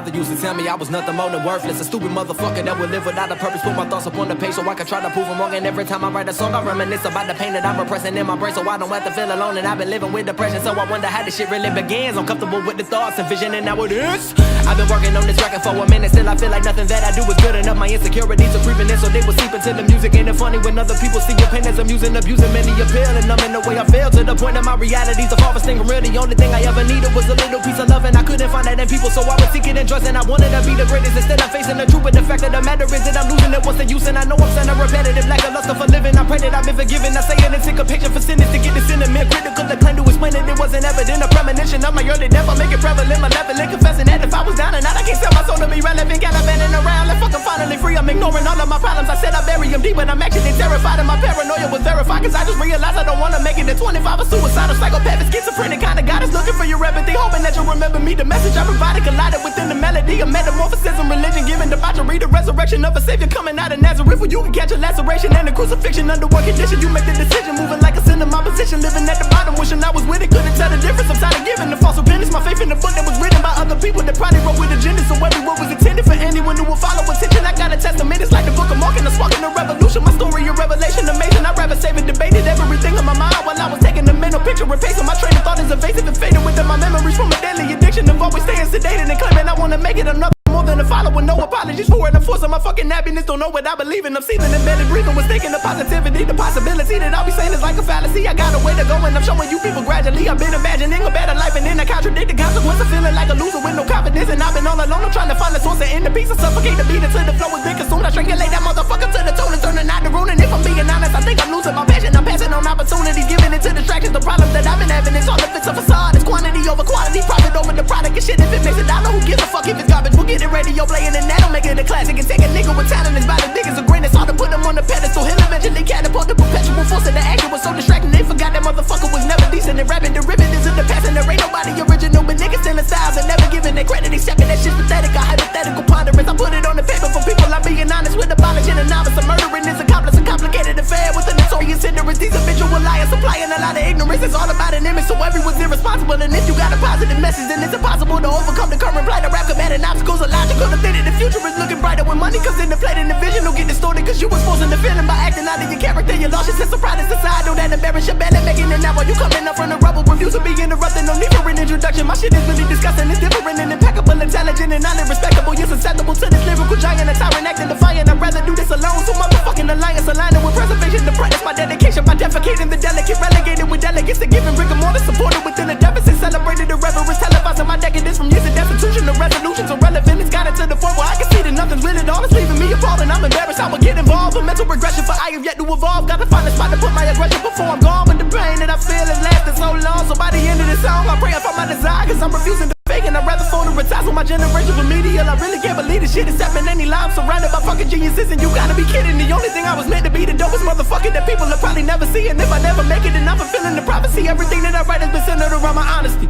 father used to tell me I was nothing more than worthless. A stupid motherfucker that would live without a purpose. Put my thoughts up on the page so I can try to prove them wrong. And every time I write a song, I reminisce about the pain that I'm repressing in my brain, so I don't have to feel alone. And I've been living with depression, so I wonder how this shit really begins. I'm comfortable with the thoughts and vision, and now it is. I've been working on this record for a minute, still I feel like nothing that I do is good enough. My insecurities are creeping in, so they will seep into the music. Ain't it funny when other people see your pain as I'm using, abusing many appeal, and I'm in the way I feel, to the point that my reality's the farthest thing from real. The only thing I ever needed was a little piece of love, and I couldn't find that in people, so I was seeking and trust, and I wanted to be the greatest. Instead I'm facing the truth, but the fact of the matter is that I'm losing it. What's the use? And I know I'm sounding repetitive, like a lust for living. I pray that I've been forgiven. I say it in syncopation for sinners to get this in the mere critical. The claim to explain it, it wasn't evident. A premonition of my early death, I make it prevalent. My level and confessing that if I was down and out, I can't sell my soul to be relevant. Gallivanting around, like fuck, I'm finally free. I'm ignoring all of my problems. I said I bury them deep, but I'm actually terrified, and my paranoia was verified, cause I just realized I don't wanna make it to 25. A suicidal, psychopathic, schizophrenic kind of goddess, looking for your empathy, hoping that you'll remember me. The message I provided collided within the melody of metamorphosis and religion, giving debauchery, the resurrection of a savior coming out of Nazareth, where you can catch a laceration and a crucifixion. Under what condition you make the decision, moving like a sin in my position, living at the bottom, wishing I was with it, couldn't tell the difference. I'm tired of giving the false repentance, my faith in the book that was written by other people that probably wrote with agendas, so every word was intended for anyone who will follow attention. I got a testament, it's like the book of Mark, and I'm sparking a revolution. My story a revelation, amazing. I'd rather save and debated everything on my mind while I was taking a mental picture and pacing. My train of thought is evasive and fading within my memories from a deadly addiction of always staying sedated and claiming I wanna make it another. More than a follower, no apologies for it. I'm forcing my fucking happiness, don't know what I believe in. I'm seething and barely breathing, mistaking the positivity. The possibility that I'll be saying is like a fallacy. I got a way to go and I'm showing you people gradually. I've been imagining a better life and then I contradict the consequence of feeling like a loser with no confidence. And I've been all alone, I'm trying to find a source and end the piece. I suffocate the beat until the flow has been consumed. I strangulate that motherfucker to the tone and turning out the ruin. And if I'm being honest, I think I'm losing my passion. I'm passing on opportunities, giving it to distractions. The problems that I've been having is all if it's a facade. It's quantity over quality, profit over the product and shit. If it makes $1, who gives a fuck if it's garbage? We'll get it radio playing and that'll make it a classic. And take a nigga with talent is about as big as a grain. It's hard to put him on the pedestal. He'll eventually catapult the perpetual force of the action was so distracting. They forgot that motherfucker was never decent. And rapping derivatives in the past, and there ain't nobody original, but niggas stealing styles and never giving their credit. Accepting that shit's pathetic. A hypothetical ponderance. I put it on the paper for people. I'm being honest with abolishing a novice. A murdering is accomplice, a complicated affair with a notorious hindrance. These habitual liars supplying a lot of ignorance. It's all about an image, so everyone's irresponsible. And if you got a positive message, then it's impossible to overcome the current plight. A rap combating obstacles are logical. To think that the future is looking brighter when money comes into play. Then the vision will get distorted, cause you was forcing the feeling by acting out of your character. You lost your sense of pride and societal that embarrass your bad at making it now while you coming up from the rubble. Refuse to be interrupted, no need for an introduction. My shit is really disgusting, it's different and impeccable, intelligent and highly respectable. You're susceptible to this lyrical giant, a tyrant acting defiant. I'd rather do this alone, so motherfucking alliance aligning with preservation. The practice my dedication by defecating the delicate, relegated with delegates to giving rigor mortis, supported within the deficit, celebrated the reverence, televising my decadence from years of destitution. The resolutions are relevant, it's got it to the point where I can see that nothing's really all. It's leaving me appalled and I'm embarrassed. I will get involved, a mental regression, for I have yet to evolve. Gotta find a spot to put my aggression before I'm gone. But the pain that I feel has lasted so long, so by the end of this song I pray I find my desire, cause I'm refusing to fake. And I'd rather fold and retire, so my generation remedial. I really can't believe this shit is happening any lie. I'm surrounded by fucking geniuses and you gotta be kidding. The only thing I was meant to be the dopest motherfucker that people will probably never see. And if I never make it, then I'm fulfilling the prophecy. Everything that I write has been centered around my honesty.